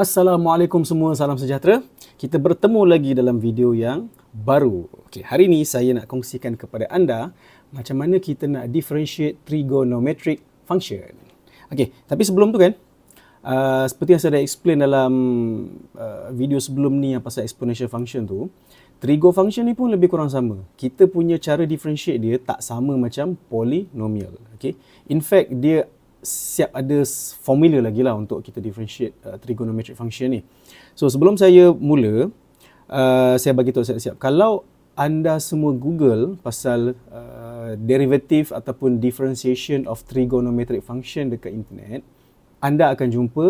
Assalamualaikum semua, salam sejahtera. Kita bertemu lagi dalam video yang baru. Okey, hari ini saya nak kongsikan kepada anda macam mana kita nak differentiate trigonometric function. Okey, tapi sebelum tu kan, seperti yang saya dah explain dalam video sebelum ni yang pasal exponential function tu, trigo function ni pun lebih kurang sama. Kita punya cara differentiate dia tak sama macam polynomial. Okey, in fact dia siap ada formula lagi lah untuk kita differentiate trigonometric function ni. So sebelum saya mula, saya bagi tahu siap-siap. Kalau anda semua Google pasal derivative ataupun differentiation of trigonometric function dekat internet, anda akan jumpa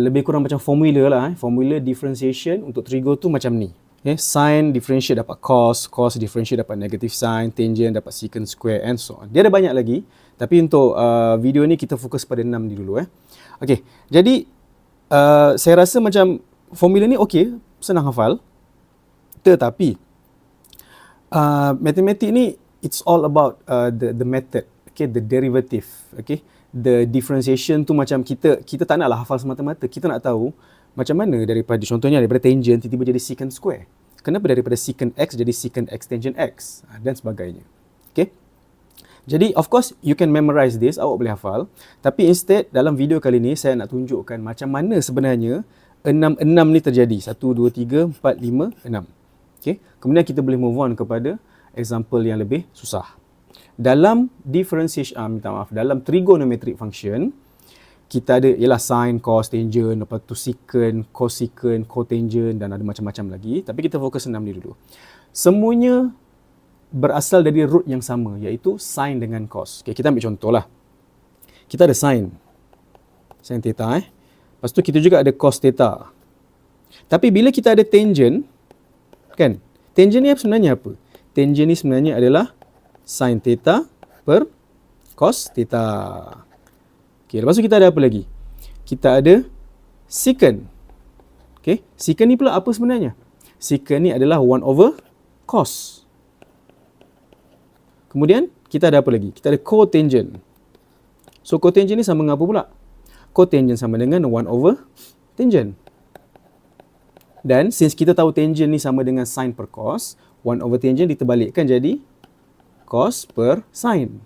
lebih kurang macam formula lah. Formula differentiation untuk trigo tu macam ni. Okay, sin differentiate dapat cos, cos differentiate dapat negative sin, tangent dapat secant square and so on. Dia ada banyak lagi, tapi untuk video ni kita fokus pada 6 ni dulu. Okey, jadi saya rasa macam formula ni okey, senang hafal. Tetapi matematik ni it's all about the method, okay, the derivative, okay. The differentiation tu macam kita tak naklah hafal semata-mata. Kita nak tahu macam mana daripada, contohnya daripada tangent tiba-tiba jadi secant square. Kenapa daripada secant x jadi secant x tangent x dan sebagainya. Okay. Jadi of course you can memorize this, awak boleh hafal. Tapi instead dalam video kali ni saya nak tunjukkan macam mana sebenarnya 6 ni terjadi. 1, 2, 3, 4, 5, 6. Okay. Kemudian kita boleh move on kepada example yang lebih susah. Dalam differentiation, dalam trigonometric function, kita ada ialah sin, cos, tangent, lepas tu secant, cosecant, cotangent dan ada macam-macam lagi. Tapi kita fokus 6 ni dulu. Semuanya berasal dari root yang sama, iaitu sin dengan cos. Okay, kita ambil contoh lah. Kita ada sin theta. Lepas tu kita juga ada cos theta. Tapi bila kita ada tangent, kan? Tangent ni sebenarnya apa? Tangent ni sebenarnya adalah sin theta per cos theta. Okay, lepas tu kita ada apa lagi? Kita ada secant. Okay, secant ni pula apa sebenarnya? Secant ni adalah 1 over cos. Kemudian kita ada apa lagi? Kita ada cotangent. So cotangent ni sama dengan apa pula? Cotangent sama dengan 1 over tangent. Dan since kita tahu tangent ni sama dengan sin per cos, 1 over tangent diterbalikkan jadi cos per sin.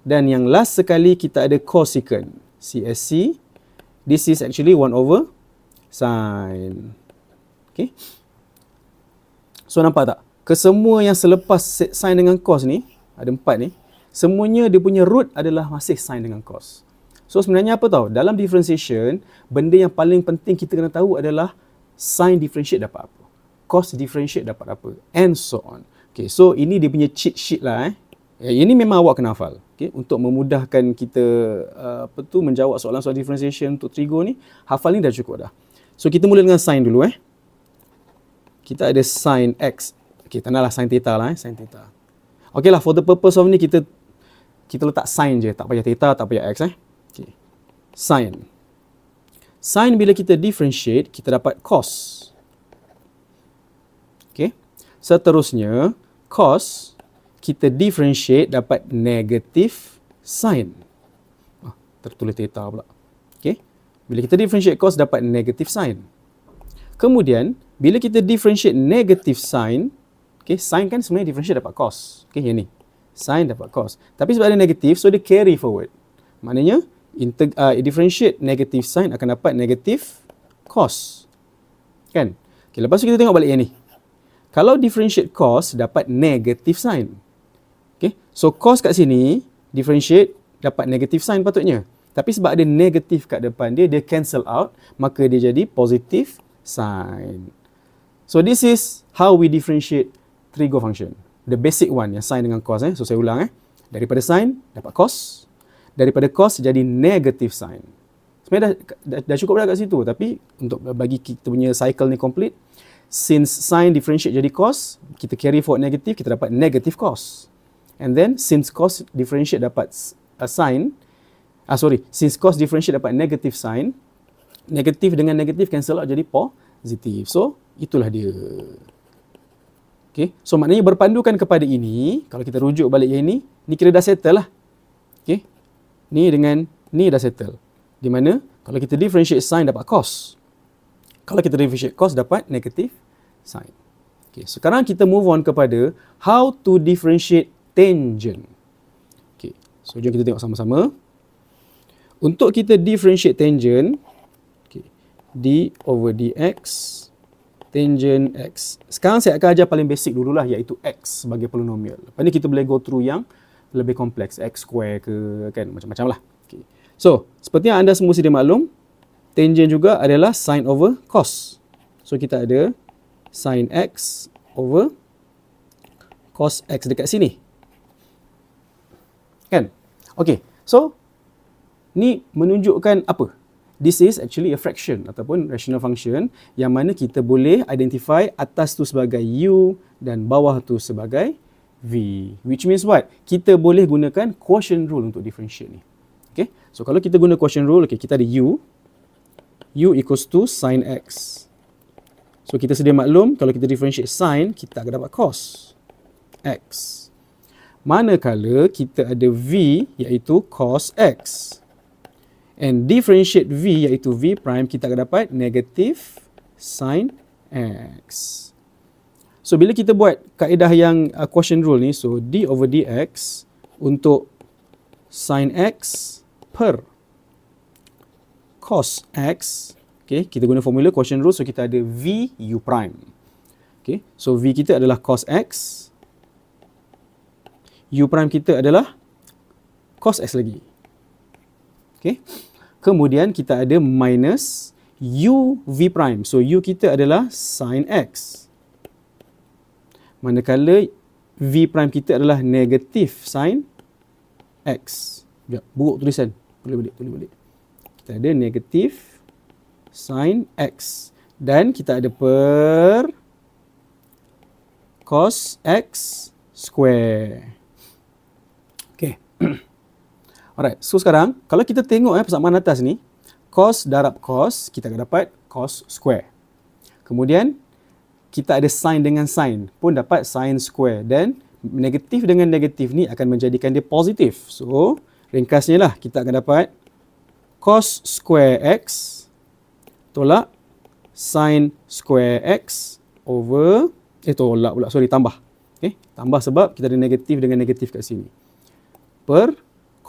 Dan yang last sekali kita ada cosecant. CSC. This is actually 1 over sin. Okay. So nampak tak? Kesemua yang selepas sin dengan cos ni, ada 4 ni, semuanya dia punya root adalah masih sin dengan cos. So sebenarnya apa tau? Dalam differentiation, benda yang paling penting kita kena tahu adalah sin differentiate dapat apa, cos differentiate dapat apa, and so on. Okay, so ini dia punya cheat sheet lah. Ini memang awak kena hafal. Okay, untuk memudahkan kita menjawab soalan-soalan differentiation untuk trigo ni, hafal ni dah cukup dah. So kita mula dengan sin dulu. Kita ada sin x. Okay, tak naklah sin theta lah. Sin theta. Okay lah, for the purpose of ni kita letak sin je. Tak payah theta, tak payah x. Okay. Sin. Sin bila kita differentiate, kita dapat cos. Okay. Seterusnya, cos kita differentiate dapat negative sin. Tertulis theta pula. Okay. Bila kita differentiate cos dapat negative sin. Kemudian, bila kita differentiate negative sin, okay, sin kan sebenarnya differentiate dapat cos. Okay, yang ni. Sin dapat cos. Tapi sebab ada negative, so dia carry forward. Maknanya, differentiate negative sin akan dapat negative cos. Kan? Okay, lepas tu kita tengok balik yang ni. Kalau differentiate cos dapat negative sin. Okay, so cos kat sini differentiate dapat negative sin patutnya. Tapi sebab ada negative kat depan dia, dia cancel out, maka dia jadi positive sin. So this is how we differentiate trigo function. The basic one yang sin dengan cos. So saya ulang. Daripada sin dapat cos. Daripada cos jadi negative sin. Sebenarnya dah cukup dah kat situ. Tapi untuk bagi kita punya cycle ni complete, since sin differentiate jadi cos, kita carry forward negative, kita dapat negative cos. And then since cos differentiate dapat sin, since cos differentiate dapat negative sin, negative dengan negative cancel out jadi positive. So itulah dia. Okay. So maknanya berpandukan kepada ini, kalau kita rujuk balik yang ini kira dah settle lah. Okay. Ni dengan ni dah settle. Di mana Kalau kita differentiate sin dapat cos. Kalau kita differentiate cos dapat negative sin. Okay, sekarang kita move on kepada how to differentiate tangent. Okay, so jom kita tengok sama-sama. Untuk kita differentiate tangent, okay, d over dx tangent x. Sekarang saya akan ajar paling basic dululah, iaitu x sebagai polinomial. Lepas ni kita boleh go through yang lebih kompleks, x square ke, kan, macam-macam lah. Okay. So, seperti yang anda semua sedia maklum, tangent juga adalah sin over cos. So, kita ada sin x over cos x dekat sini. Kan? Okay, so ni menunjukkan apa? This is actually a fraction ataupun rational function yang mana kita boleh identify atas tu sebagai u dan bawah tu sebagai v. Which means what? Kita boleh gunakan quotient rule untuk differentiate ni. Okay? So kalau kita guna quotient rule, okay, kita ada u equals to sin x. So kita sedia maklum kalau kita differentiate sin, kita akan dapat cos x. Manakala kita ada v iaitu cos x. And differentiate v iaitu v prime, kita akan dapat negative sin x. So bila kita buat kaedah yang quotient rule ni, so d over dx untuk sin x per cos x, okay, kita guna formula quotient rule, so kita ada v u prime. Okay, so v kita adalah cos x, u prime kita adalah cos x lagi. Okay. Kemudian kita ada minus u v prime. So u kita adalah sin x. Manakala v prime kita adalah negatif sin x. Sekejap, buruk tulisan. Tulis balik. Kita ada negatif sin x. Dan kita ada per cos x square. Okay. Alright, so sekarang kalau kita tengok persamaan atas ni, cos darab cos, kita akan dapat cos square. Kemudian kita ada sin dengan sin, pun dapat sin square, dan negatif dengan negatif ni akan menjadikan dia positif. So ringkasnya lah, kita akan dapat cos square x tolak sin square x over tolak pula, tambah. Okay, tambah sebab kita ada negatif dengan negatif kat sini. Per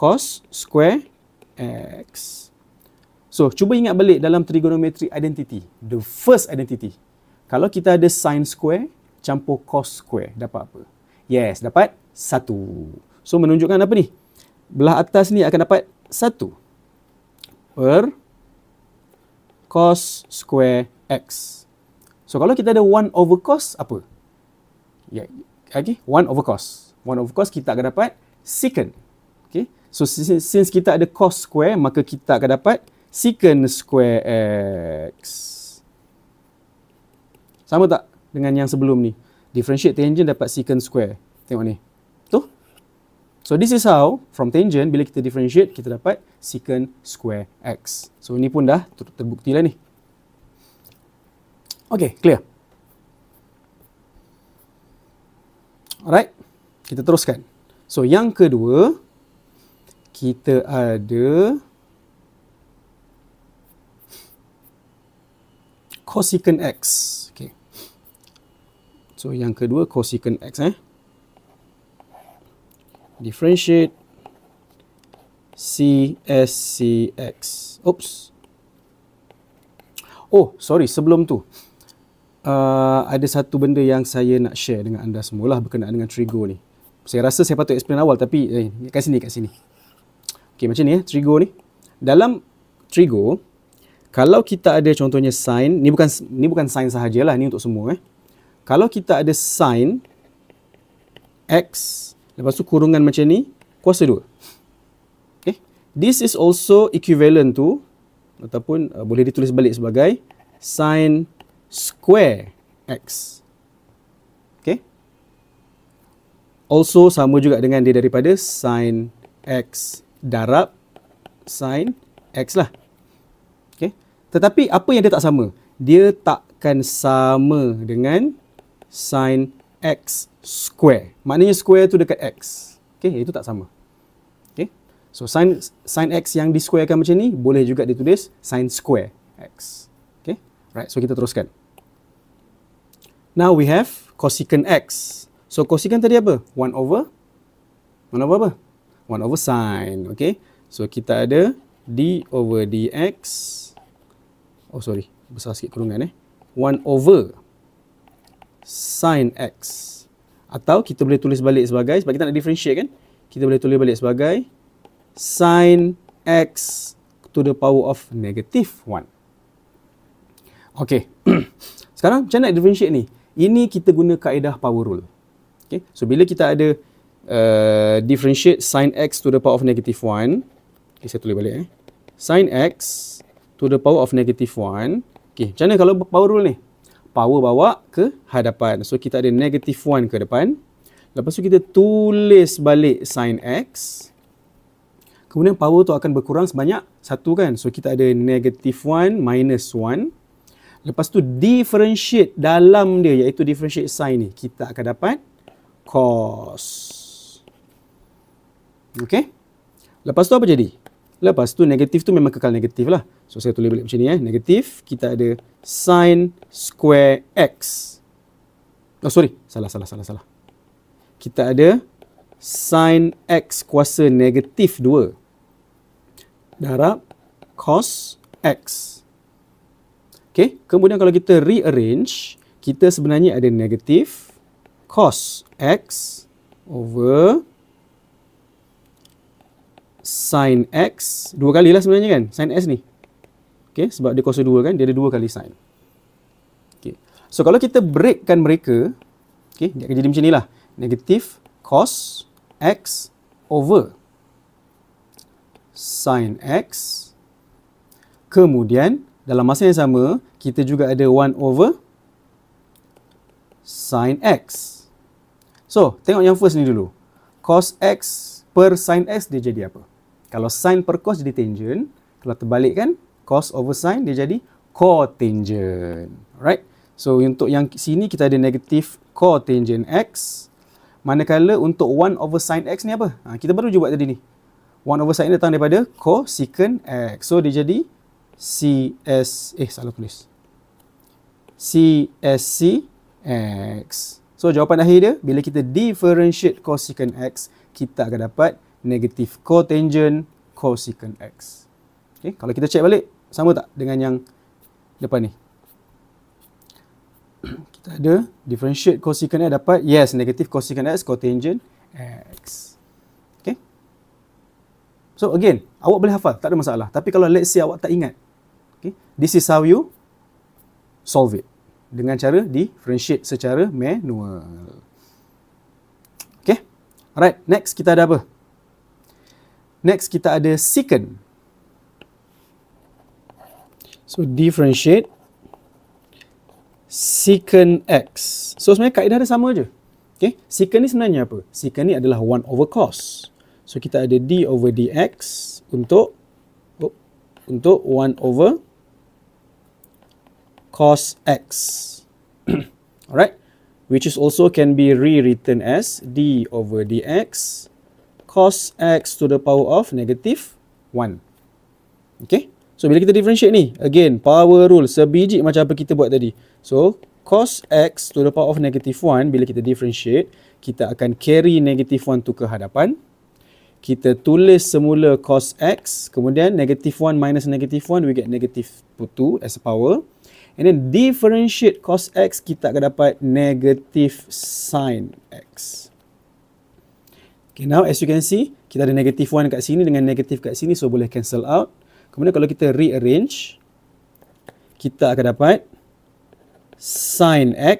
cos square x. So, cuba ingat balik dalam trigonometry identity. The first identity. Kalau kita ada sin square campur cos square, dapat apa? Yes, dapat 1. So, menunjukkan apa ni? Belah atas ni akan dapat 1 per cos square x. So, kalau kita ada 1 over cos, apa? Ya, okay, 1 over cos. 1 over cos kita akan dapat secant. Okay. So, since kita ada cos square, maka kita akan dapat secant square x. Sama tak dengan yang sebelum ni? Differentiate tangent dapat secant square. Tengok ni. Tu. So, this is how, from tangent, bila kita differentiate, kita dapat secant square x. So, ini pun dah terbukti lah ni. Okay, clear? Alright, kita teruskan. So, yang kedua, kita ada cosecant x. Okay. So, yang kedua cosecant x. Differentiate CSCX. Oops. Oh, sorry, sebelum tu. Ada satu benda yang saya nak share dengan anda semualah berkenaan dengan trigo ni. Saya rasa saya patut explain awal, tapi kat sini. Okay, macam ni trigo ni. Dalam trigo, kalau kita ada contohnya sin, ni bukan sin sahajalah, ni untuk semua. Kalau kita ada sin x, lepas tu kurungan macam ni, kuasa 2. Okay. This is also equivalent to, ataupun boleh ditulis balik sebagai sin square x. Okay. Also sama juga dengan dia daripada sin x darab sin x lah. Okay. Tetapi apa yang dia tak sama? Dia takkan sama dengan sin x square. Maknanya square tu dekat x. Okay, itu tak sama. Okay. So sin x yang di-squarekan macam ni, boleh juga ditulis sin square x. Okay, right. So kita teruskan. Now we have cosecant x. So cosecant tadi apa? 1 over apa? 1 over sin. Okay. So kita ada d over dx. Oh sorry, besar sikit kurungan 1 over sin x. Atau kita boleh tulis balik sebagai, sebab kita nak differentiate kan, kita boleh tulis balik sebagai sin x to the power of negative 1. Okay. Sekarang macam nak differentiate ni? Ini kita guna kaedah power rule. Okay. So bila kita ada differentiate sin x to the power of negative 1. Okay, saya tulis balik sin x to the power of negative 1. Okay, macam mana kalau power rule ni? Power bawa ke hadapan. So kita ada negative 1 ke depan. Lepas tu kita tulis balik sin x. Kemudian power tu akan berkurang sebanyak 1 kan. So kita ada negative 1 minus 1. Lepas tu differentiate dalam dia, iaitu differentiate sin ni, kita akan dapat cos. Okay. Lepas tu apa jadi? Lepas tu negatif tu memang kekal negatif lah. So saya tulis balik macam ni negatif, kita ada sin square x. Oh sorry, salah. Kita ada sin x kuasa negatif 2 darab cos x. Okay, kemudian kalau kita rearrange, kita sebenarnya ada negatif cos x over sin x. 2 kali lah sebenarnya kan, sin s ni. Okay, sebab dia kuasa 2 kan, dia ada 2 kali sin. Okay, so kalau kita breakkan mereka, okay, dia akan jadi macam ni lah. Negatif cos x over sin x. Kemudian dalam masa yang sama, kita juga ada 1 over sin x. So, tengok yang first ni dulu. Cos x per sin x dia jadi apa? Kalau sin per cos jadi tangent, kalau terbalikkan, cos over sin dia jadi cotangent. Alright? So, untuk yang sini kita ada negatif cotangent x. Manakala untuk 1 over sin x ni apa? Kita baru je buat tadi ni. 1 over sin datang daripada cosecant x. So, dia jadi salah tulis. CSC x. So, jawapan akhir dia, bila kita differentiate cosecant x, kita akan dapat negatif cotangent cosecant x. Okay, kalau kita check balik, sama tak dengan yang depan ni? Kita ada differentiate cosecant x dapat, yes, negatif cosecant x cotangent x. Okay. So, again, awak boleh hafal, tak ada masalah. Tapi kalau let's say awak tak ingat, okay, this is how you solve it. Dengan cara differentiate secara manual. Okay. Alright, next kita ada apa? Next kita ada secant. So, differentiate secant x. So, sebenarnya kaedah dia sama je. Okay. Secant ni sebenarnya apa? Secant ni adalah 1 over cos. So, kita ada d over dx untuk 1 over cos x. Alright. Which is also can be rewritten as d over dx cos x to the power of negative 1. Okay. So, bila kita differentiate ni, again, power rule, sebiji macam apa kita buat tadi. So, cos x to the power of negative 1, bila kita differentiate, kita akan carry negative 1 tu ke hadapan. Kita tulis semula cos x, kemudian negative 1 minus negative 1, we get negative 2 as a power. And then differentiate cos x, kita akan dapat negative sin x. Okay, now as you can see, kita ada negative 1 kat sini dengan negative kat sini, so boleh cancel out. Kemudian kalau kita rearrange, kita akan dapat sin x.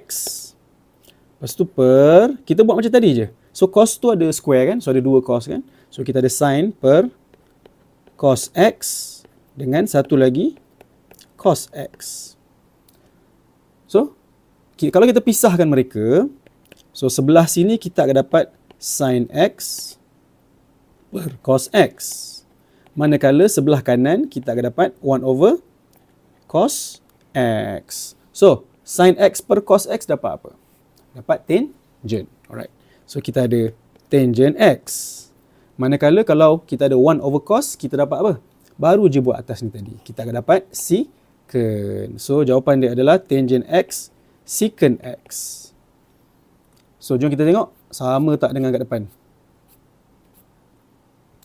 Lepas tu per, kita buat macam tadi je. So cos tu ada square kan, so ada 2 cos kan. So kita ada sin per cos x dengan satu lagi cos x. So, kalau kita pisahkan mereka, so sebelah sini kita akan dapat sin x per cos x. Manakala sebelah kanan kita akan dapat 1 over cos x. So, sin x per cos x dapat apa? Dapat tangent. Alright. So, kita ada tangent x. Manakala kalau kita ada 1 over cos, kita dapat apa? Baru je buat atas ni tadi. Kita akan dapat secant. So, jawapan dia adalah tangent X, secant X. So, jom kita tengok sama tak dengan kat depan.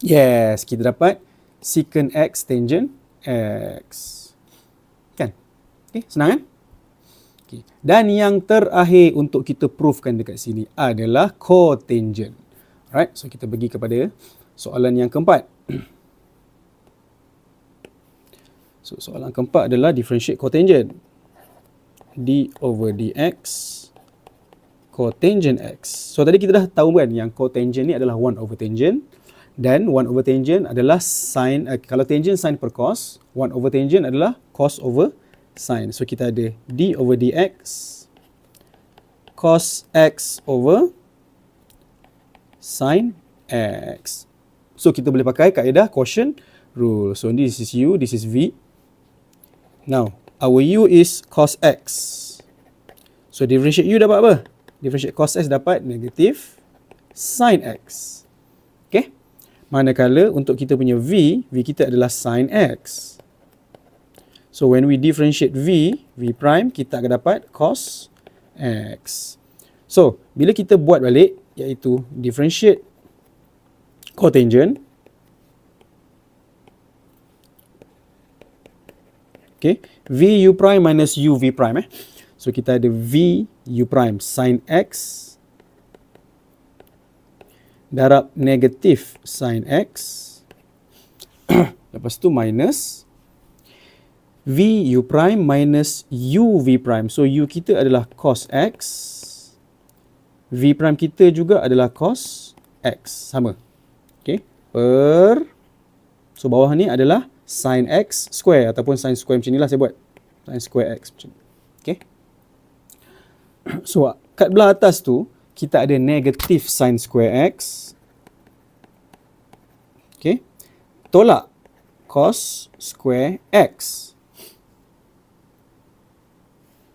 Yes, kita dapat secant X tangent X. Kan? Okay, senang kan? Okay. Dan yang terakhir untuk kita provekan dekat sini adalah cotangent. Alright, so kita pergi kepada soalan yang keempat. So, soalan keempat adalah differentiate cotangent. D over dx cotangent x. So, tadi kita dah tahu kan yang cotangent ni adalah 1 over tangent. Dan 1 over tangent adalah sin, kalau tangent sin per cos, 1 over tangent adalah cos over sin. So, kita ada d over dx cos x over sin x. So, kita boleh pakai kaedah quotient rule. So, this is u, this is v. Now, our u is cos x. So, differentiate u dapat apa? Differentiate cos x dapat negatif sin x. Okay? Manakala untuk kita punya v kita adalah sin x. So, when we differentiate v prime, kita akan dapat cos x. So, bila kita buat balik, iaitu differentiate cotangent. Okay, v u prime minus u v prime. So, kita ada v u prime sin x darab negatif sin x. Lepas tu minus v u prime minus u v prime. So, u kita adalah cos x. V prime kita juga adalah cos x. Sama. Okay. So, bawah ni adalah sin x square ataupun sin square macam inilah saya buat. Sin square x macam ni. Okay. So, kat belah atas tu, kita ada negatif sin square x. Okay. Tolak cos square x.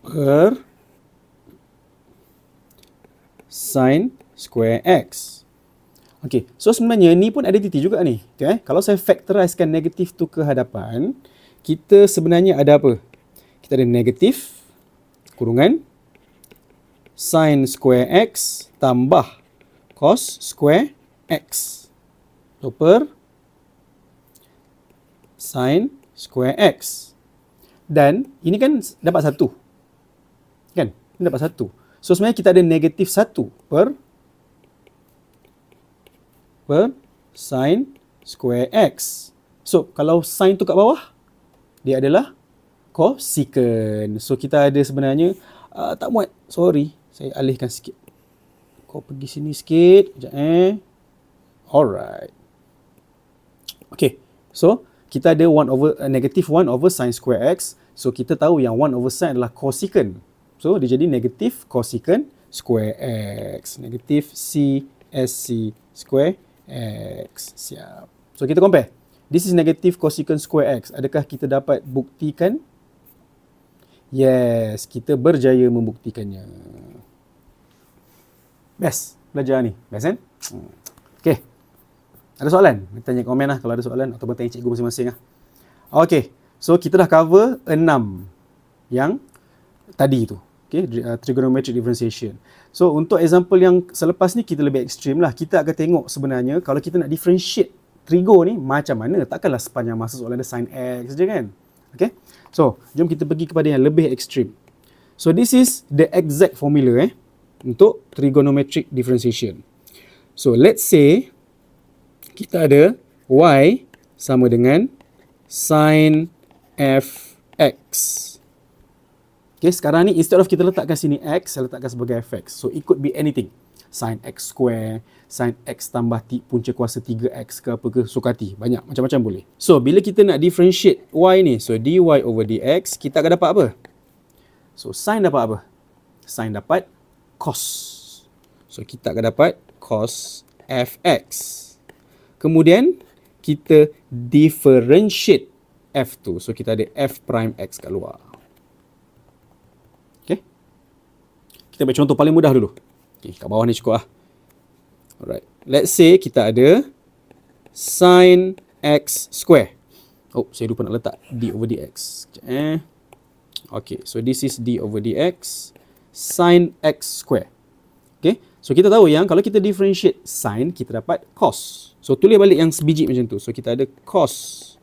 Per sin square x. Okay. So, sebenarnya ni pun ada titik juga ni. Okay. Kalau saya factorizekan negatif tu ke hadapan, kita sebenarnya ada apa? Kita ada negatif kurungan sin square x tambah cos square x. So, per sin square x. Dan ini kan dapat 1. Kan? Ini dapat 1. So, sebenarnya kita ada negatif 1 per sin square x. So, kalau sin tu kat bawah, dia adalah cosecant. So, kita ada sebenarnya, tak muat. Sorry. Saya alihkan sikit. Kau pergi sini sikit. Sekejap Alright. Okay. So, kita ada negatif 1 over sin square x. So, kita tahu yang 1 over sin adalah cosecant. So, dia jadi negatif cosecant square x. Negatif CSC square x. Siap. So, kita compare. This is negative cosecant square x. Adakah kita dapat buktikan? Yes, kita berjaya membuktikannya. Best belajar ni. Best kan? Okay. Ada soalan? Tanya komen lah kalau ada soalan ataupun tanya cikgu masing-masing lah. Okay. So, kita dah cover 6 yang tadi tu. Okay. Trigonometric differentiation. So, untuk example yang selepas ni kita lebih ekstrim lah. Kita akan tengok sebenarnya kalau kita nak differentiate trigo ni macam mana. Takkanlah sepanjang masa soalan ada sin x je kan? Okay. So, jom kita pergi kepada yang lebih ekstrim. So, this is the exact formula untuk trigonometric differentiation. So, let's say kita ada y sama dengan sin fx. Okay, sekarang ni instead of kita letakkan sini x, saya letakkan sebagai fx. So, it could be anything. Sin x square, sin x tambah punca kuasa 3x ke apa ke, sukati. Banyak, macam-macam boleh. So, bila kita nak differentiate y ni, so dy over dx, kita akan dapat apa? So, sin dapat apa? Sin dapat cos. So, kita akan dapat cos fx. Kemudian, kita differentiate f tu. So, kita ada f prime x kat luar. Okay. Kita ambil contoh paling mudah dulu. Okay, kat bawah ni cukup lah. Alright. Let's say kita ada sin x square. Oh, saya lupa nak letak d over dx. Sekejap, Okay, so this is d over dx sin x square. Okay, so kita tahu yang kalau kita differentiate sin, kita dapat cos. So tulis balik yang sebiji macam tu. So kita ada cos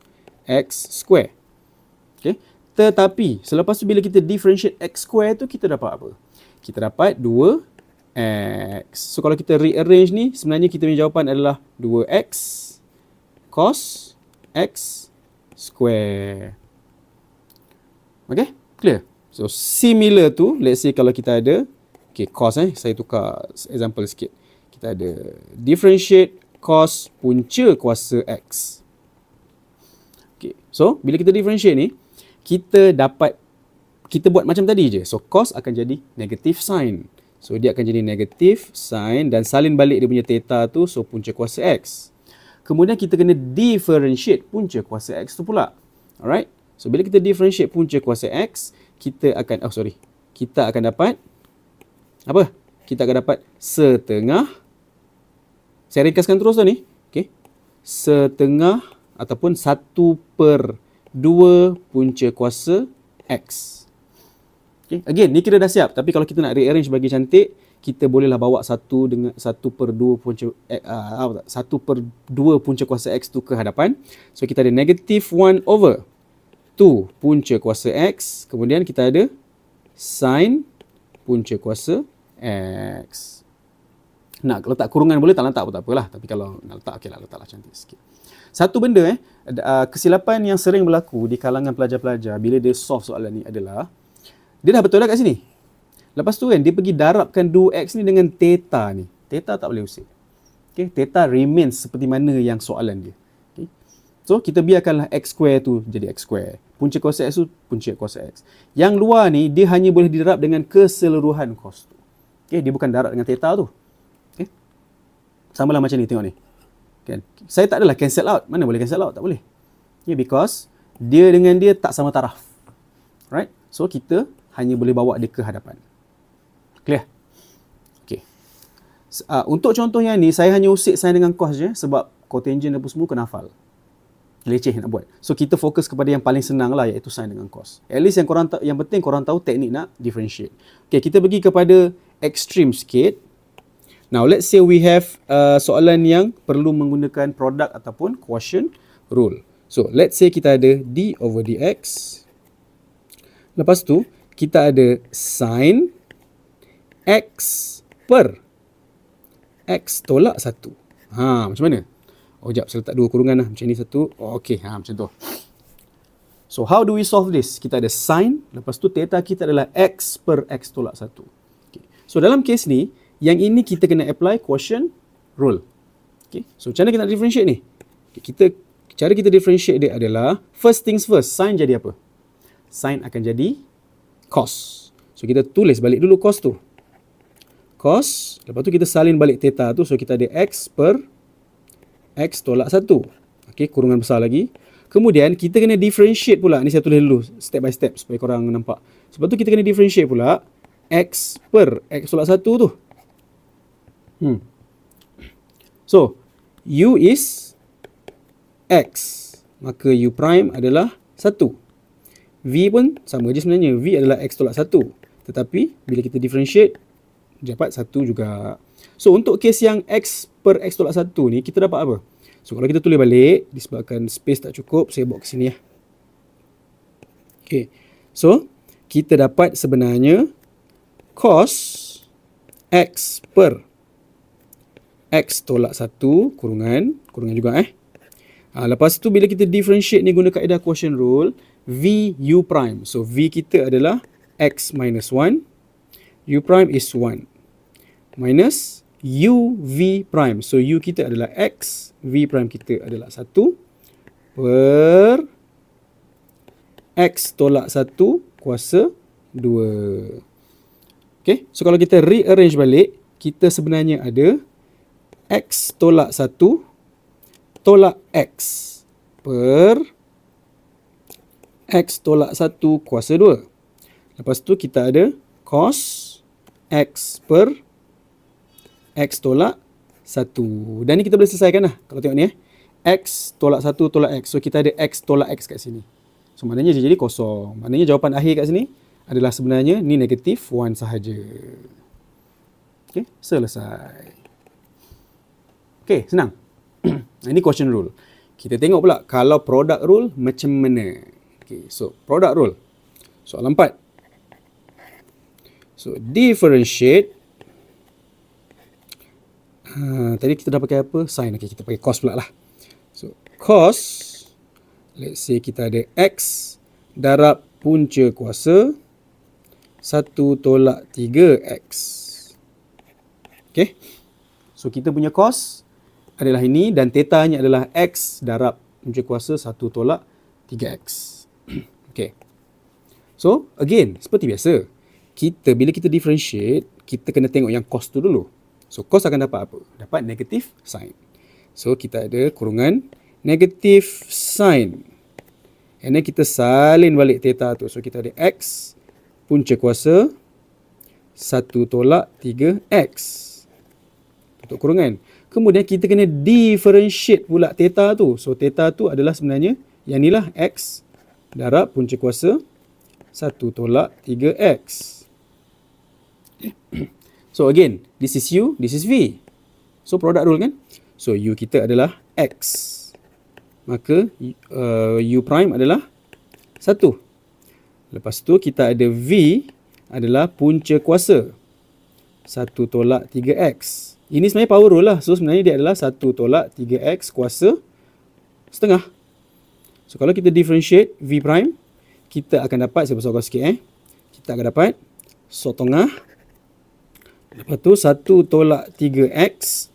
x square. Okay, tetapi selepas tu bila kita differentiate x square tu, kita dapat apa? Kita dapat 2x. So kalau kita rearrange ni, sebenarnya kita punya jawapan adalah 2x cos x square. Okay, clear? So similar tu, let's say kalau kita ada, okay, cos saya tukar example sikit. Kita ada differentiate cos punca kuasa x. Okay, so bila kita differentiate ni, kita buat macam tadi je. So cos akan jadi negative sin. So dia akan jadi negative sin dan salin balik dia punya theta tu, so punca kuasa x. Kemudian kita kena differentiate punca kuasa x tu pula. Alright? So bila kita differentiate punca kuasa x, kita akan dapat apa? Kita akan dapat setengah. Saya ringkaskan terus ni. Okay. Setengah ataupun 1/2 punca kuasa x. Okay. Again, ni kira dah siap. Tapi kalau kita nak rearrange bagi cantik, kita bolehlah bawa 1/2 punca kuasa x tu ke hadapan. So kita ada negative 1/2 punca kuasa x. Kemudian kita ada sin punca kuasa x. Nak letak kurungan boleh, tak letak pun tak apalah. Tapi kalau nak letak, okey lah, letaklah cantik sikit. Satu benda kesilapan yang sering berlaku di kalangan pelajar-pelajar bila dia solve soalan ni adalah, dia dah betul dah kat sini. Lepas tu kan, dia pergi darabkan 2x ni dengan theta ni. Theta tak boleh usik. Okay, theta remains seperti mana yang soalan dia. Okay. So, kita biarkanlah x square tu jadi x square. Punca kuasa x tu punca kuasa x. Yang luar ni, dia hanya boleh didarab dengan keseluruhan cos tu. Okay, dia bukan darab dengan theta tu. Okay. Sama lah macam ni, tengok ni. Kan? Saya tak adalah cancel out. Mana boleh cancel out? Tak boleh. Yeah, because dia dengan dia tak sama taraf. Right? So, kita hanya boleh bawa dia ke hadapan. Clear? Okay. Untuk contoh yang ni, saya hanya usik sin dengan cos je sebab cotangent apa semua kena hafal. Leceh nak buat. So, kita fokus kepada yang paling senang lah, iaitu sin dengan cos. At least yang penting korang tahu teknik nak differentiate. Okay, kita pergi kepada extreme sikit. Now, let's say we have soalan yang perlu menggunakan product ataupun quotient rule. So, let's say kita ada d over dx. Lepas tu, kita ada sin x per x tolak 1. Macam mana? Oh, sekejap, saya letak 2 kurungan lah. Macam ni satu. Oh, okey, macam tu. So, how do we solve this? Kita ada sin, lepas tu theta kita adalah x per x tolak 1. Okay. So, dalam case ni, yang ini kita kena apply quotient rule. Okay. So, macam mana kita nak differentiate ni? Okay, cara kita differentiate dia adalah, first things first, sin jadi apa? Sin akan jadi cos. So, kita tulis balik dulu cos tu. Cos, lepas tu kita salin balik theta tu. So, kita ada x per x tolak 1. Okay, kurungan besar lagi. Kemudian, kita kena differentiate pula. Ni saya tulis dulu, step by step, supaya korang nampak. Sebab tu kita kena differentiate pula x per x tolak 1 tu. So, u is x. Maka u prime adalah 1. V pun sama je sebenarnya. V adalah x tolak 1. Tetapi, bila kita differentiate, dapat 1 juga. So, untuk case yang x per x tolak 1 ni, kita dapat apa? So, kalau kita tulis balik, disebabkan space tak cukup, saya bawa ke sini ya. Okay. So, kita dapat sebenarnya cos x per x tolak 1 kurungan juga lepas tu bila kita differentiate ni guna kaedah quotient rule, v u prime. So, v kita adalah x minus 1. U prime is 1. Minus u v prime. So, u kita adalah x. V prime kita adalah 1. Per x tolak 1 kuasa 2. Okay. So, kalau kita rearrange balik, kita sebenarnya ada x tolak 1 tolak x per x tolak 1 kuasa 2. Lepas tu kita ada cos x per x tolak 1. Dan ni kita boleh selesaikan lah. Kalau tengok ni X tolak 1 tolak X. So kita ada X tolak X kat sini. So maknanya dia jadi kosong. Maknanya jawapan akhir kat sini adalah sebenarnya ni negatif 1 sahaja. Okay, selesai. Okay, senang. Ini quotient rule. Kita tengok pula kalau product rule macam mana. Okay, so product rule. Soalan 4. So differentiate. Tadi kita dah pakai apa? Sin. Okay, kita pakai cos pula lah. So cos, let's say kita ada X darab punca kuasa 1 tolak 3X. Okay. So kita punya cos adalah ini dan tetanya adalah X darab punca kuasa 1 tolak 3X. Okay. So again, seperti biasa, bila kita differentiate, kita kena tengok yang cos tu dulu. So cos akan dapat apa? Dapat negatif sin. So kita ada kurungan negatif sin. And then kita salin balik theta tu. So kita ada X punca kuasa 1 tolak 3X. Tutup kurungan. Kemudian kita kena differentiate pula theta tu. So theta tu adalah sebenarnya yang inilah X darab punca kuasa 1 tolak 3X. So again, this is U, this is V. So product rule kan? So U kita adalah X. Maka U prime adalah 1. Lepas tu kita ada V adalah punca kuasa 1 tolak 3X. Ini sebenarnya power rule lah. So sebenarnya dia adalah 1 tolak 3X kuasa setengah. So kalau kita differentiate V prime, kita akan dapat, saya besarkan sikit kita akan dapat sot tengah. Lepas tu 1 tolak 3X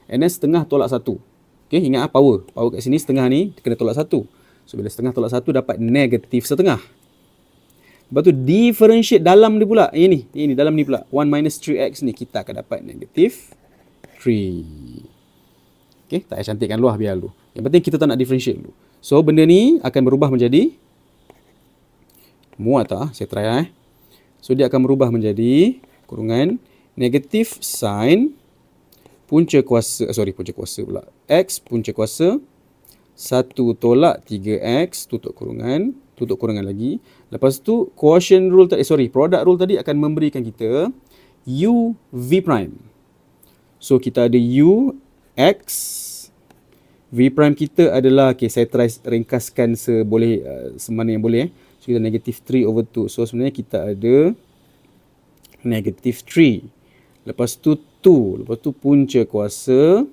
and then setengah tolak 1. Okay, ingat power. Power kat sini setengah ni kena tolak 1. So bila setengah tolak 1 dapat negatif setengah. Lepas tu differentiate dalam ni pula. Ini dalam ni pula. 1 minus 3X ni kita akan dapat negatif 3. Okay, tak payah cantikkan luar biar dulu. Yang penting kita tak nak differentiate dulu. So benda ni akan berubah menjadi muat tak? Saya try So dia akan berubah menjadi kurungan negatif sin punca kuasa pula X punca kuasa 1 tolak 3X tutup kurungan lagi. Lepas tu quotient rule product rule tadi akan memberikan kita U V prime. So kita ada U X V prime kita adalah, okay, saya try ringkaskan semana yang boleh. So kita negatif 3 over 2. So sebenarnya kita ada negatif 3. Lepas tu 2. Lepas tu punca kuasa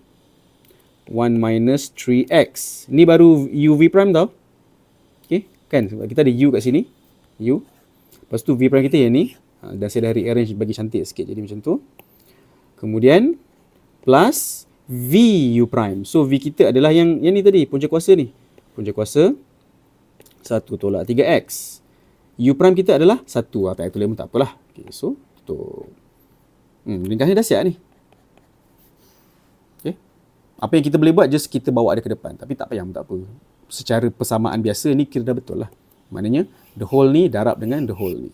1 minus 3x. Ni baru u v prime tau. Okay, kan? Sebab kita ada u kat sini. U. Lepas tu v prime kita yang ni. Dan saya dah rearrange bagi cantik sikit. Jadi macam tu. Kemudian plus v u prime. So v kita adalah yang ni tadi. Punca kuasa ni. Punca kuasa 1 tolak 3x. U prime kita adalah 1. Tak tulis pun tak apalah. Okay, so tutup. Ringkasnya dah siap ni. Okay. Apa yang kita boleh buat, just kita bawa dia ke depan. Tapi tak payah, tak apa. Secara persamaan biasa ni kira dah betul lah. Maknanya, the whole ni darab dengan the whole ni.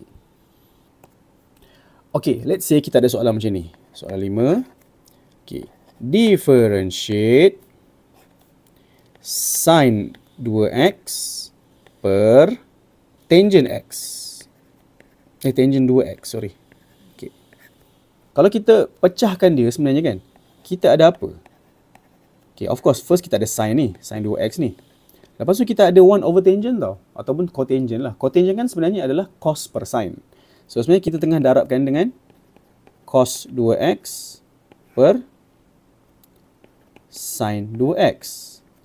Okay, let's say kita ada soalan macam ni. Soalan 5. Okay. Differentiate sin 2x per tangent x. Tangent 2x, sorry. Okay. Kalau kita pecahkan dia sebenarnya kan, kita ada apa? Okay, of course, first kita ada sin ni, sin 2x ni. Lepas tu kita ada 1 over tangent tau, ataupun cotangent lah. Cotangent kan sebenarnya adalah cos per sin. So sebenarnya kita tengah darabkan dengan cos 2x per sin 2x.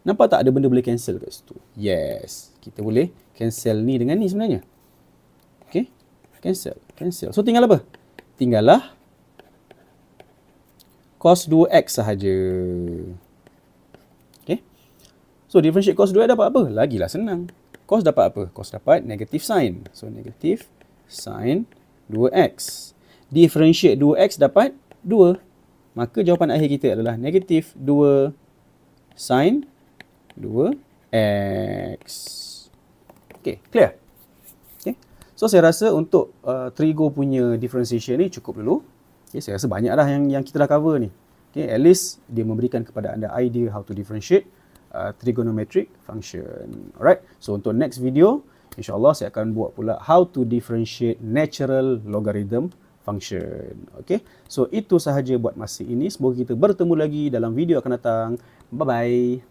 Nampak tak ada benda boleh cancel kat situ? Yes, kita boleh cancel ni dengan ni sebenarnya. Okay, cancel. So tinggal apa? Tinggallah cos 2x sahaja. Okay. So differentiate cos 2x dapat apa? Lagilah senang. Cos dapat apa? Cos dapat negatif sin. So negatif sin 2x. Differentiate 2x dapat 2. Maka jawapan akhir kita adalah negatif 2 sin 2x. Okay, clear? Okay. So saya rasa untuk trigo punya differentiation ni cukup dulu. Okay, saya rasa banyak dah yang kita dah cover ni. Okay, at least dia memberikan kepada anda idea how to differentiate trigonometric function. Alright, so untuk next video, insyaAllah saya akan buat pula how to differentiate natural logarithm function. Okay, so itu sahaja buat masa ini. Semoga kita bertemu lagi dalam video akan datang. Bye-bye.